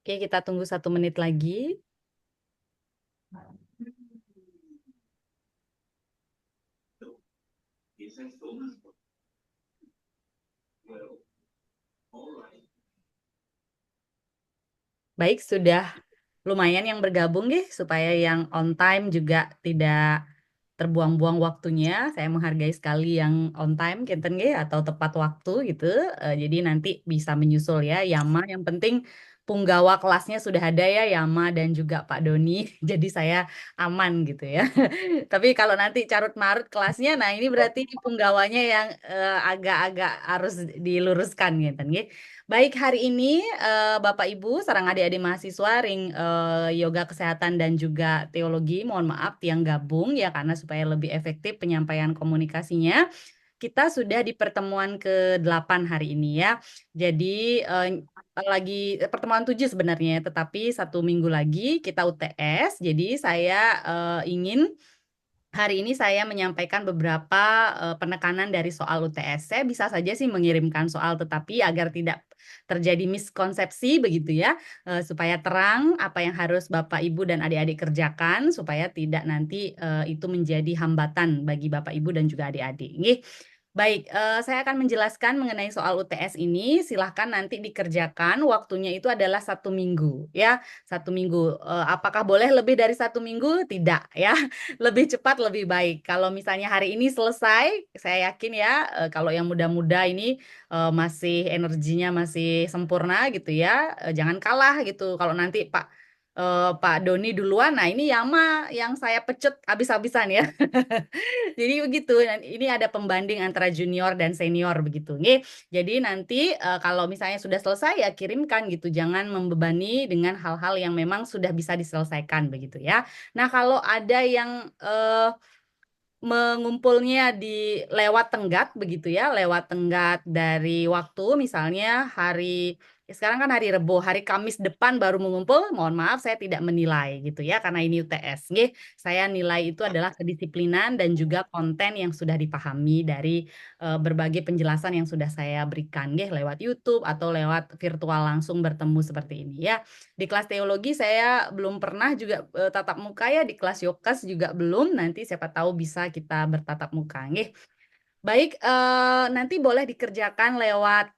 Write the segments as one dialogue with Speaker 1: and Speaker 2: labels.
Speaker 1: Oke, kita tunggu 1 menit lagi. Baik, sudah lumayan yang bergabung deh, supaya yang on time juga tidak terbuang-buang waktunya. Saya menghargai sekali yang on time, kinten nggih, atau tepat waktu gitu. Jadi nanti bisa menyusul ya, Yama. Yang penting punggawa kelasnya sudah ada ya, Yama dan juga Pak Doni. Jadi saya aman gitu ya. Tapi kalau nanti carut marut kelasnya, nah ini berarti punggawanya yang agak-agak harus diluruskan gitu. Nggih. Baik, hari ini Bapak Ibu sareng adik-adik mahasiswa ring yoga kesehatan dan juga teologi, mohon maaf yang gabung ya karena supaya lebih efektif penyampaian komunikasinya. Kita sudah di pertemuan ke-8 hari ini ya. Jadi lagi pertemuan 7 sebenarnya, tetapi 1 minggu lagi kita UTS. Jadi saya ingin hari ini saya menyampaikan beberapa penekanan dari soal UTS. Saya bisa saja sih mengirimkan soal, tetapi agar tidak terjadi miskonsepsi begitu ya, supaya terang apa yang harus Bapak Ibu dan adik-adik kerjakan, supaya tidak nanti itu menjadi hambatan bagi Bapak Ibu dan juga adik-adik. Nggih. Baik, saya akan menjelaskan mengenai soal UTS ini. Silahkan nanti dikerjakan. Waktunya itu adalah 1 minggu, ya. 1 minggu. Apakah boleh lebih dari 1 minggu? Tidak, ya. Lebih cepat lebih baik. Kalau misalnya hari ini selesai, saya yakin ya, kalau yang muda-muda ini masih energinya masih sempurna gitu ya, jangan kalah gitu. Kalau nanti Pak Doni duluan, nah ini Yama yang saya pecut habis-habisan ya. Jadi begitu, dan ini ada pembanding antara junior dan senior begitu. Nih, jadi nanti kalau misalnya sudah selesai ya kirimkan gitu, jangan membebani dengan hal-hal yang memang sudah bisa diselesaikan begitu ya. Nah, kalau ada yang mengumpulnya di lewat tenggat begitu ya, lewat tenggat dari waktu misalnya sekarang kan hari Rebo, hari Kamis depan baru mengumpul, mohon maaf saya tidak menilai gitu ya karena ini UTS. Nggih, saya nilai itu adalah kedisiplinan dan juga konten yang sudah dipahami dari berbagai penjelasan yang sudah saya berikan nggih lewat YouTube atau lewat virtual langsung bertemu seperti ini ya. Di kelas teologi saya belum pernah juga tatap muka ya, di kelas Yokas juga belum. Nanti siapa tahu bisa kita bertatap muka. Nggih. Baik, nanti boleh dikerjakan lewat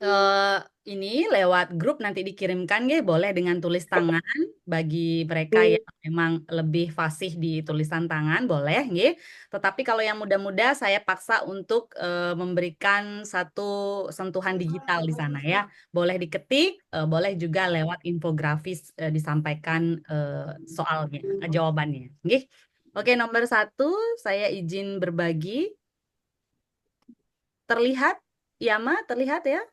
Speaker 1: eh, ini lewat grup nanti dikirimkan ya boleh dengan tulis tangan bagi mereka yang memang lebih fasih di tulisan tangan boleh nggih. Tetapi kalau yang muda-muda saya paksa untuk memberikan satu sentuhan digital di sana ya. Boleh diketik, boleh juga lewat infografis disampaikan soalnya, jawabannya. Nggih. Oke, nomor 1 saya izin berbagi. Terlihat, Yama, terlihat ya?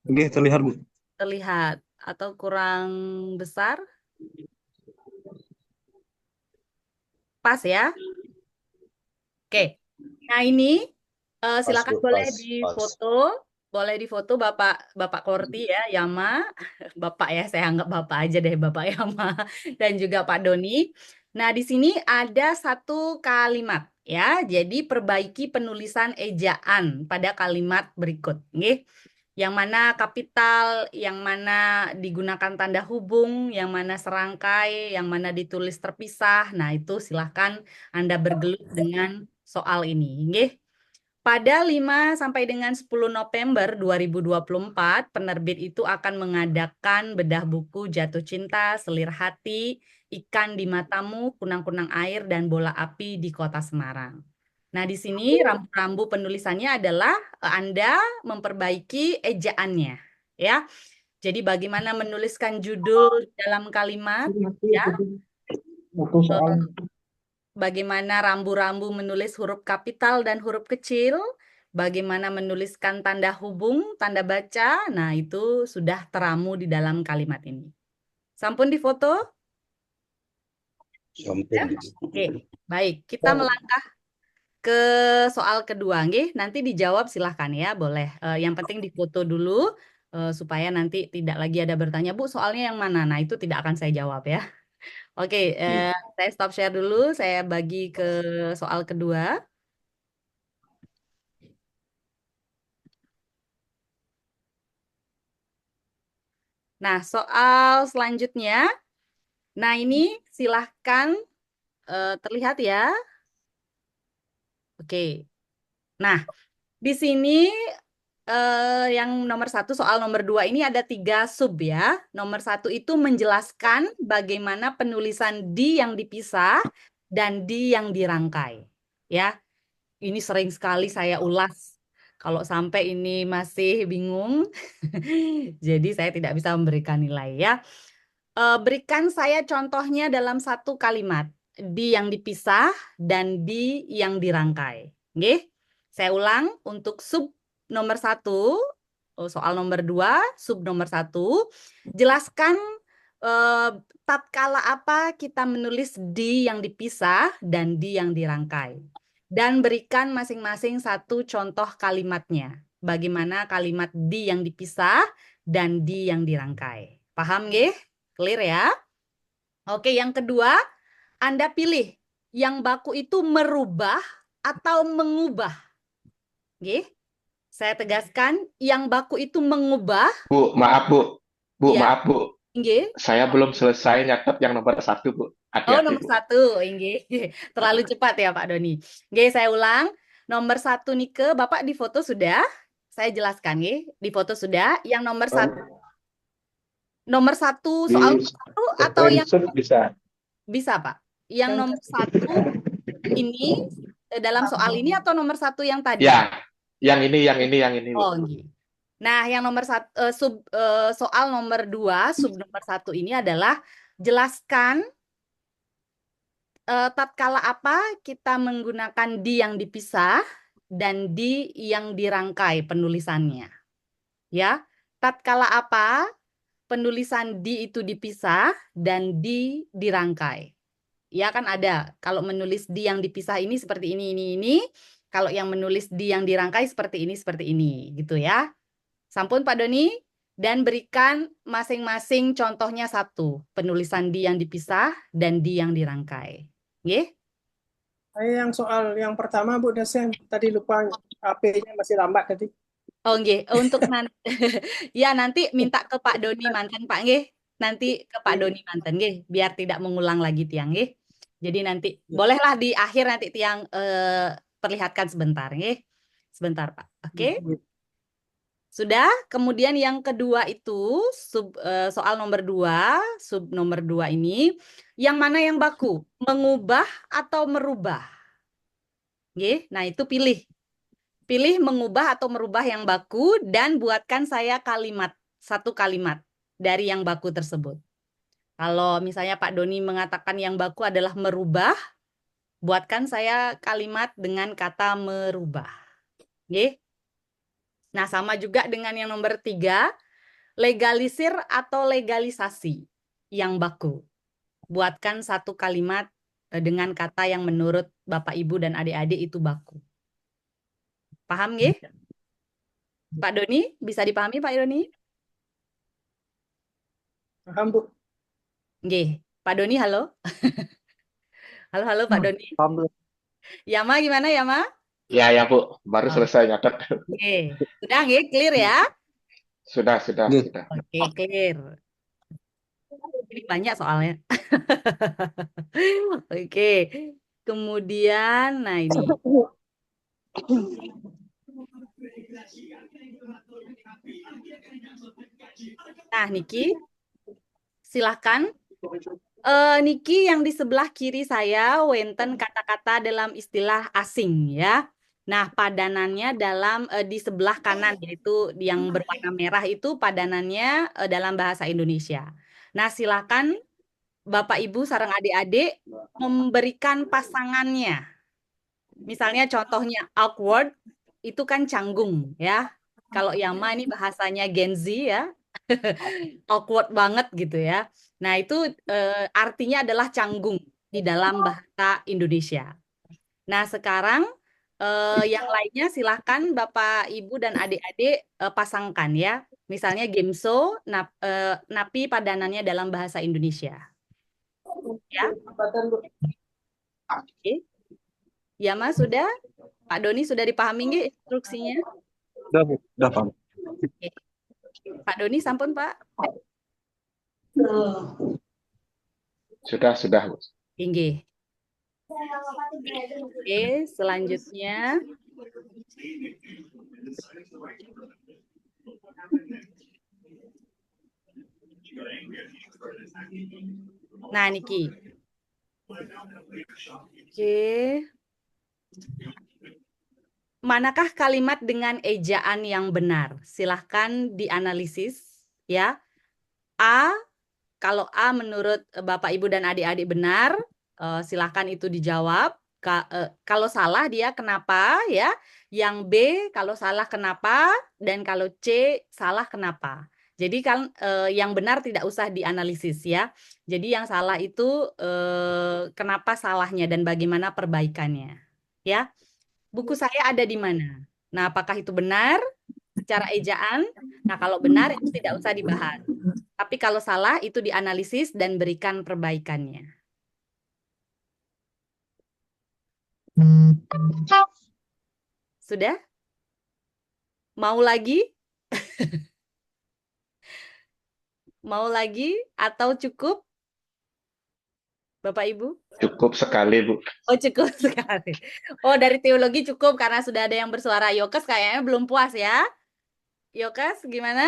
Speaker 2: Oke, terlihat Bu.
Speaker 1: Terlihat atau kurang besar? Pas ya. Oke. Nah, ini
Speaker 2: Pas
Speaker 1: silakan
Speaker 2: Bu,
Speaker 1: boleh
Speaker 2: pas, pas.
Speaker 1: difoto. Boleh difoto Bapak Bapak Korti ya, Yama. Bapak ya, saya anggap Bapak aja deh, Bapak Yama dan juga Pak Doni. Nah, di sini ada satu kalimat ya. Jadi perbaiki penulisan ejaan pada kalimat berikut, nggih. Yang mana kapital, yang mana digunakan tanda hubung, yang mana serangkai, yang mana ditulis terpisah. Nah, itu silahkan Anda bergelut dengan soal ini, nggih. Pada 5 sampai dengan 10 November 2024, penerbit itu akan mengadakan bedah buku Jatuh Cinta, Selir Hati, Ikan di Matamu, Kunang-kunang Air, dan Bola Api di Kota Semarang. Nah, di sini rambu-rambu penulisannya adalah Anda memperbaiki ejaannya, ya. Jadi bagaimana menuliskan judul dalam kalimat, ya.
Speaker 2: Satu soal.
Speaker 1: Bagaimana rambu-rambu menulis huruf kapital dan huruf kecil, bagaimana menuliskan tanda hubung, tanda baca. Nah, itu sudah teramu di dalam kalimat ini. Sampun difoto? Ya?
Speaker 2: Sampun.
Speaker 1: Oke, baik. Kita melangkah ke soal kedua, nggih. Nanti dijawab silahkan ya, boleh. Yang penting difoto dulu supaya nanti tidak lagi ada bertanya, Bu, soalnya yang mana? Nah, itu tidak akan saya jawab ya. Oke, saya stop share dulu. Saya bagi ke soal kedua. Nah, soal selanjutnya. Nah, ini silahkan terlihat ya. Oke. Nah, di sini yang nomor satu, soal nomor dua ini ada 3 sub ya. Nomor satu itu menjelaskan bagaimana penulisan di yang dipisah dan di yang dirangkai. Ya, ini sering sekali saya ulas. Kalau sampai ini masih bingung, jadi saya tidak bisa memberikan nilai ya. Berikan saya contohnya dalam satu kalimat. Di yang dipisah dan di yang dirangkai. Oke? Saya ulang untuk sub nomor satu, soal nomor dua, sub nomor satu. Jelaskan eh, tatkala apa kita menulis di yang dipisah dan di yang dirangkai. Dan berikan masing-masing satu contoh kalimatnya. Bagaimana kalimat di yang dipisah dan di yang dirangkai. Paham, nggih? Clear ya? Oke, yang kedua, Anda pilih yang baku itu merubah atau mengubah. Nggih? Saya tegaskan, yang baku itu mengubah,
Speaker 2: Bu, maaf Bu. Bu,
Speaker 1: ya,
Speaker 2: maaf Bu.
Speaker 1: nggih.
Speaker 2: Saya belum selesai nyatet yang nomor satu Bu.
Speaker 1: Oh,
Speaker 2: Hati-hati
Speaker 1: nomor
Speaker 2: Bu.
Speaker 1: satu, nggih. Terlalu cepat ya, Pak Doni. Nggih, saya ulang. Nomor satu, Nike, Bapak di foto sudah. Saya jelaskan, nggih. Di foto sudah. Yang nomor satu, soal
Speaker 2: Di
Speaker 1: nomor satu atau yang
Speaker 2: screenshot bisa.
Speaker 1: bisa, Pak? Yang nomor satu ini dalam soal ini atau nomor satu yang tadi?
Speaker 2: Ya, yang ini Bu.
Speaker 1: Oh, nggih. Nah, yang nomor satu, soal nomor dua, sub nomor satu ini adalah jelaskan tatkala apa kita menggunakan di yang dipisah dan di yang dirangkai penulisannya. Ya, tatkala apa penulisan di itu dipisah dan di dirangkai. Ya kan ada. Kalau menulis di yang dipisah ini seperti ini. Kalau yang menulis di yang dirangkai seperti ini, gitu ya. Sampun Pak Doni. Dan berikan masing-masing contohnya satu. Penulisan di yang dipisah dan di yang dirangkai. Nggih?
Speaker 3: Saya yang soal yang pertama Bu dosen tadi lupa HP-nya masih lambat tadi.
Speaker 1: Oh nggih, untuk nanti ya nanti minta ke Pak Doni mantan Pak nggih. Nanti ke Pak Doni mantan nggih, biar tidak mengulang lagi tiang nggih. Jadi nanti bolehlah di akhir nanti tiang perlihatkan sebentar nggih. Sebentar Pak. Oke. Sudah, kemudian yang kedua itu soal nomor dua, sub nomor dua ini, yang mana yang baku? Mengubah atau merubah? Nggih, nah itu pilih. Pilih mengubah atau merubah yang baku dan buatkan saya satu kalimat dari yang baku tersebut. Kalau misalnya Pak Doni mengatakan yang baku adalah merubah, buatkan saya kalimat dengan kata merubah. Nggih? Nah, sama juga dengan yang nomor 3, legalisir atau legalisasi yang baku. Buatkan satu kalimat dengan kata yang menurut Bapak, Ibu, dan adik-adik itu baku. Paham nggih? Pak Doni, bisa dipahami Pak Doni?
Speaker 3: Paham Bu?
Speaker 1: Nggih. Pak Doni, halo. Halo, halo Pak Doni.
Speaker 3: Paham Bu.
Speaker 1: Yama gimana Yama?
Speaker 2: Ya Bu. Baru
Speaker 1: Oh,
Speaker 2: selesai nyatet.
Speaker 1: oke. Sudah nggih, clear ya?
Speaker 2: Sudah.
Speaker 1: Oke, clear. Ini banyak soalnya. Oke. Kemudian, nah ini. Nah, Niki, silahkan. Niki yang di sebelah kiri saya, wenten kata-kata dalam istilah asing ya. Nah, padanannya di sebelah kanan, yaitu yang berwarna merah itu padanannya dalam bahasa Indonesia. Nah, silakan Bapak Ibu sareng adik-adik memberikan pasangannya. Misalnya contohnya awkward itu kan canggung ya. Kalau Yama ini bahasanya Gen Z ya, awkward banget gitu ya. Nah, itu artinya adalah canggung di dalam bahasa Indonesia. Nah, sekarang yang lainnya silahkan Bapak, Ibu, dan adik-adik pasangkan ya. Misalnya Gemso, napi padanannya dalam bahasa Indonesia. Ya, oke. Ya, Mas, sudah? Pak Doni sudah dipahami nggih instruksinya?
Speaker 3: Udah Bu, udah paham.
Speaker 1: Oke. Pak Doni, sampun Pak.
Speaker 2: Sudah, Bu.
Speaker 1: Inggih. Oke, selanjutnya. Nah, Niki. Oke. Manakah kalimat dengan ejaan yang benar? Silahkan dianalisis ya. A, kalau A menurut Bapak, Ibu, dan adik-adik benar, silahkan itu dijawab. Kalau salah dia kenapa ya? Yang B kalau salah kenapa? Dan kalau C salah kenapa? Jadi kan yang benar tidak usah dianalisis ya. Jadi yang salah itu kenapa salahnya dan bagaimana perbaikannya. Ya. Buku saya ada di mana? Nah, apakah itu benar secara ejaan? Nah, kalau benar itu tidak usah dibahas. Tapi kalau salah itu dianalisis dan berikan perbaikannya. Sudah? Mau lagi? Mau lagi atau cukup? Bapak Ibu?
Speaker 2: Cukup sekali, Bu.
Speaker 1: Oh, cukup sekali. Oh, dari teologi cukup karena sudah ada yang bersuara. Yokes kayaknya belum puas ya. Yokes gimana?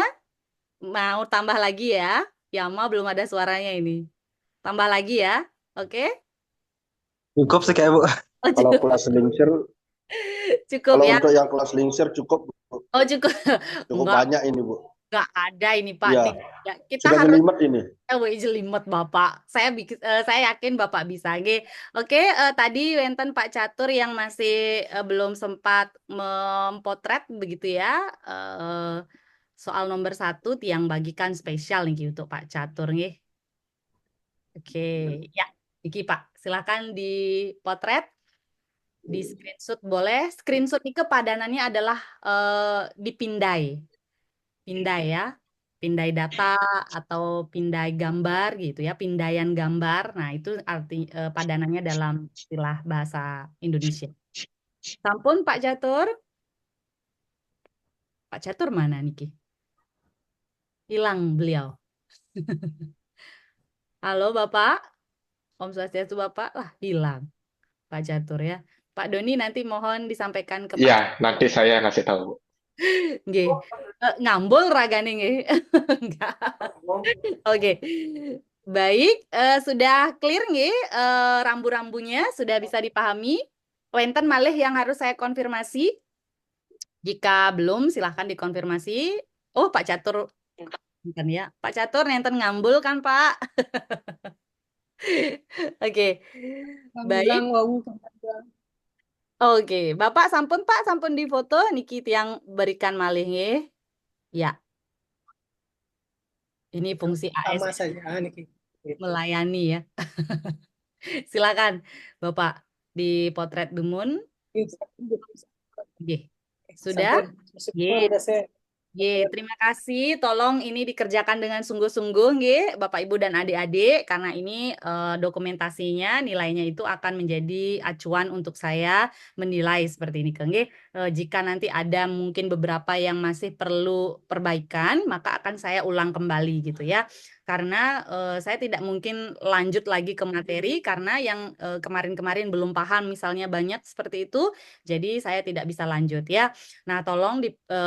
Speaker 1: Mau tambah lagi ya? Yama belum ada suaranya ini. Tambah lagi ya. Oke?
Speaker 4: Cukup sih kayak Bu.
Speaker 1: Oh,
Speaker 4: Kalau
Speaker 1: cukup.
Speaker 4: kelas lingsir,
Speaker 1: Cukup
Speaker 4: kalau
Speaker 1: ya.
Speaker 4: untuk yang kelas lingsir cukup, Bu.
Speaker 1: Oh, cukup.
Speaker 4: Cukup
Speaker 1: Enggak,
Speaker 4: banyak ini, Bu.
Speaker 1: enggak ada ini Pak.
Speaker 4: Iya,
Speaker 1: Tidak. Kita
Speaker 4: sudah
Speaker 1: harus
Speaker 4: jelimet ini.
Speaker 1: jelimet Bapak. Saya yakin Bapak bisa. Oke. Oke, tadi wenten Pak Catur yang masih belum sempat mempotret begitu ya. Soal nomor 1 tiang bagikan spesial nih untuk Pak Catur nih. Oke, ya. Iki Pak, silakan dipotret, di screenshot boleh. Screenshot ini kepadanannya adalah dipindai. Pindai ya. Pindai data atau pindai gambar gitu ya, pindaian gambar. Nah, itu arti padanannya dalam istilah bahasa Indonesia. Sampun Pak Catur? Pak Catur mana Niki? Hilang beliau. Halo Bapak, Om Swastiastu Bapak, lah hilang Pak Catur ya. Pak Doni nanti mohon disampaikan ke Pak
Speaker 2: Iya,
Speaker 1: Catur.
Speaker 2: nanti saya ngasih tahu, Bu.
Speaker 1: Nggih. Ngambul ragane nggih. Enggak. Oke. Baik, sudah clear nggih rambu-rambunya sudah bisa dipahami. Wenten malih yang harus saya konfirmasi. Jika belum silahkan dikonfirmasi. Oh, Pak Catur kan ya. Pak Catur nenten ngambul kan, Pak? Oke. Baik.
Speaker 3: Bilang wau.
Speaker 1: Oke, Bapak sampun Pak, sampun difoto niki yang berikan malih nggih. Ya, ini fungsi
Speaker 3: Sama
Speaker 1: ASN
Speaker 3: saja Niki.
Speaker 1: melayani ya. Silakan Bapak dipotret dumun. Nggih. Sudah?
Speaker 3: Sampun. Meskipun
Speaker 1: Nggih.
Speaker 3: udah saya
Speaker 1: Terima kasih. Tolong ini dikerjakan dengan sungguh-sungguh, nggih, Bapak Ibu dan adik-adik, karena ini dokumentasinya nilainya itu akan menjadi acuan untuk saya menilai seperti ini, nggih. Jika nanti ada mungkin beberapa yang masih perlu perbaikan, maka akan saya ulang kembali gitu ya. Karena saya tidak mungkin lanjut lagi ke materi karena yang kemarin-kemarin belum paham misalnya banyak seperti itu, jadi saya tidak bisa lanjut ya. Nah, tolong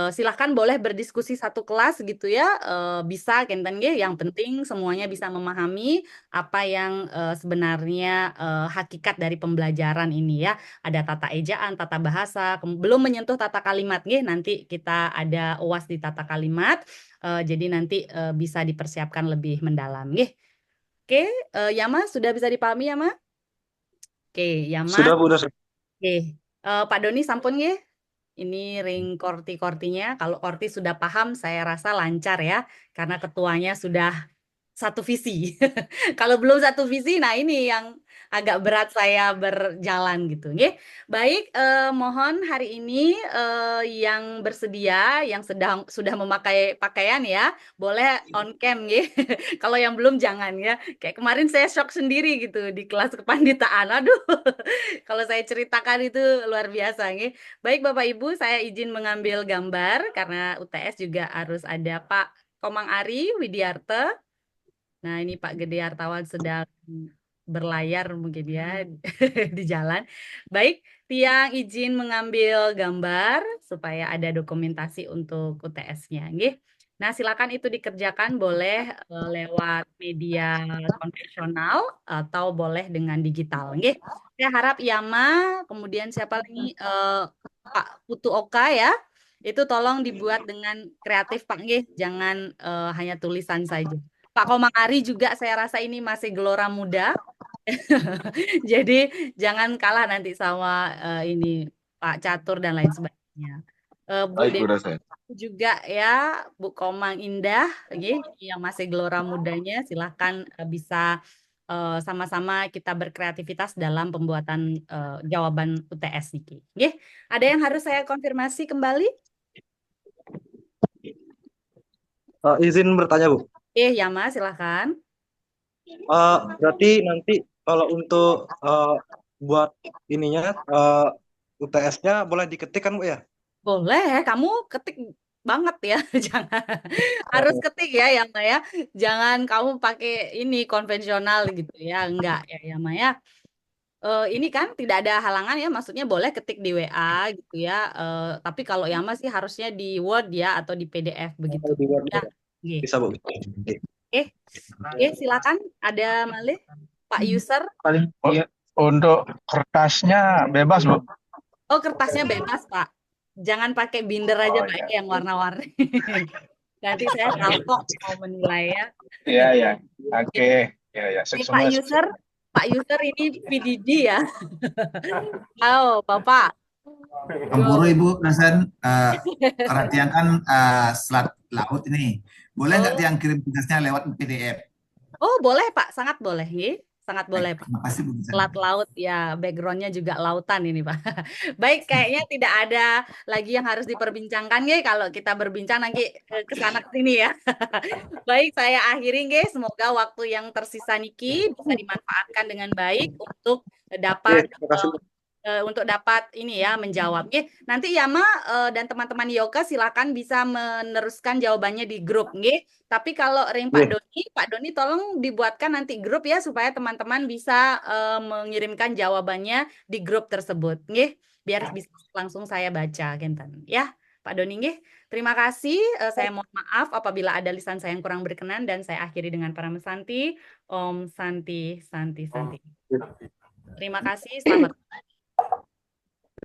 Speaker 1: silahkan boleh berdiskusi satu kelas gitu ya, bisa kenten nggih. Yang penting semuanya bisa memahami apa yang sebenarnya hakikat dari pembelajaran ini ya. Ada tata ejaan, tata bahasa, belum menyentuh tata kalimat nggih. Nanti kita ada UAS di tata kalimat, jadi nanti bisa dipersiapkan lebih mendalam nggih. Oke, Yama sudah bisa dipahami Yama? Oke, Yama.
Speaker 4: Sudah, Bu. Sudah.
Speaker 1: Oke, Pak Doni sampun nggih? Ini ring korti-kortinya. Kalau korti sudah paham, saya rasa lancar ya. Karena ketuanya sudah satu visi. Kalau belum satu visi, nah ini yang agak berat saya berjalan gitu. Nggih. Baik, mohon hari ini yang bersedia, yang sudah memakai pakaian ya, boleh on cam nggih. Kalau yang belum jangan ya. Kayak kemarin saya shock sendiri gitu di kelas kepanditaan. Aduh, kalau saya ceritakan itu luar biasa nggih. Baik Bapak Ibu, saya izin mengambil gambar karena UTS juga harus ada Pak Komang Ari Widiarte. Nah, ini Pak Gede Hartawan sedang berlayar mungkin ya di jalan. Baik, Tiang izin mengambil gambar supaya ada dokumentasi untuk UTS-nya. Nggih. Nah, silakan itu dikerjakan boleh lewat media konvensional atau boleh dengan digital. Nggih. Saya harap Yama, kemudian siapa lagi? Pak Putu Oka ya. Itu tolong dibuat dengan kreatif Pak Nggih, jangan hanya tulisan saja. Pak Komang Ari juga saya rasa ini masih gelora muda. Jadi jangan kalah nanti sama ini Pak Catur dan lain sebagainya. Bu
Speaker 2: Baik, Bu
Speaker 1: Dewi
Speaker 2: dosen.
Speaker 1: juga ya, Bu Komang Indah, yang masih gelora mudanya, silahkan bisa sama-sama kita berkreativitas dalam pembuatan jawaban UTS niki. Nggih, ada yang harus saya konfirmasi kembali?
Speaker 4: Izin bertanya, Bu.
Speaker 1: Yama, silahkan.
Speaker 4: Berarti nanti kalau untuk buat ininya UTS-nya boleh diketik kan, Bu ya?
Speaker 1: Boleh, kamu ketik banget ya. Jangan harus ketik ya Mbak ya. Jangan kamu pakai ini konvensional gitu ya. Enggak ya Mbak ya. Ini kan tidak ada halangan ya, maksudnya boleh ketik di WA gitu ya. Tapi kalau Yama sih harusnya di Word ya atau di PDF begitu.
Speaker 4: Kalau di Word
Speaker 1: Ya, nggih.
Speaker 4: bisa, Bu. Oke.
Speaker 1: Silakan ada malih Pak user.
Speaker 5: Paling iya, untuk kertasnya bebas, Bu.
Speaker 1: Oh, kertasnya bebas, Pak. Jangan pakai binder aja,
Speaker 5: Oh
Speaker 1: Pak,
Speaker 5: iya.
Speaker 1: yang warna-warni. Nanti saya salah kok mau menilai ya.
Speaker 5: Iya, ya. Oke. Ya, ya.
Speaker 1: Ini
Speaker 5: Semua
Speaker 1: Pak user ini PDD ya. Halo, Bapak.
Speaker 6: Tempuru Ibu dosen, karena Tiang kan selat laut ini. Boleh nggak Tiang kirim tugasnya lewat PDF?
Speaker 1: Oh, boleh, Pak. Sangat boleh, ya. Sangat boleh, Pak.
Speaker 6: Terima kasih Bu dosen.
Speaker 1: Selat laut ya, backgroundnya juga lautan ini, Pak. Baik, kayaknya tidak ada lagi yang harus diperbincangkan, ya. Kalau kita berbincang nanti ke sana ke sini ya. Baik, saya akhiri, ya. Semoga waktu yang tersisa niki bisa dimanfaatkan dengan baik untuk dapat
Speaker 4: Terima kasih, Bu.
Speaker 1: ini ya menjawab. Nanti Yama dan teman-teman Yoga silakan bisa meneruskan jawabannya di grup, nggih. Tapi kalau ring Pak Doni tolong dibuatkan nanti grup ya supaya teman-teman bisa mengirimkan jawabannya di grup tersebut, nggih. Biar bisa langsung saya baca, Genten. Ya, Pak Doni, nggih. Terima kasih. Saya mohon maaf apabila ada lisan saya yang kurang berkenan dan saya akhiri dengan para mesanti. Om Santi, Santi, Santi. Terima kasih. Selamat.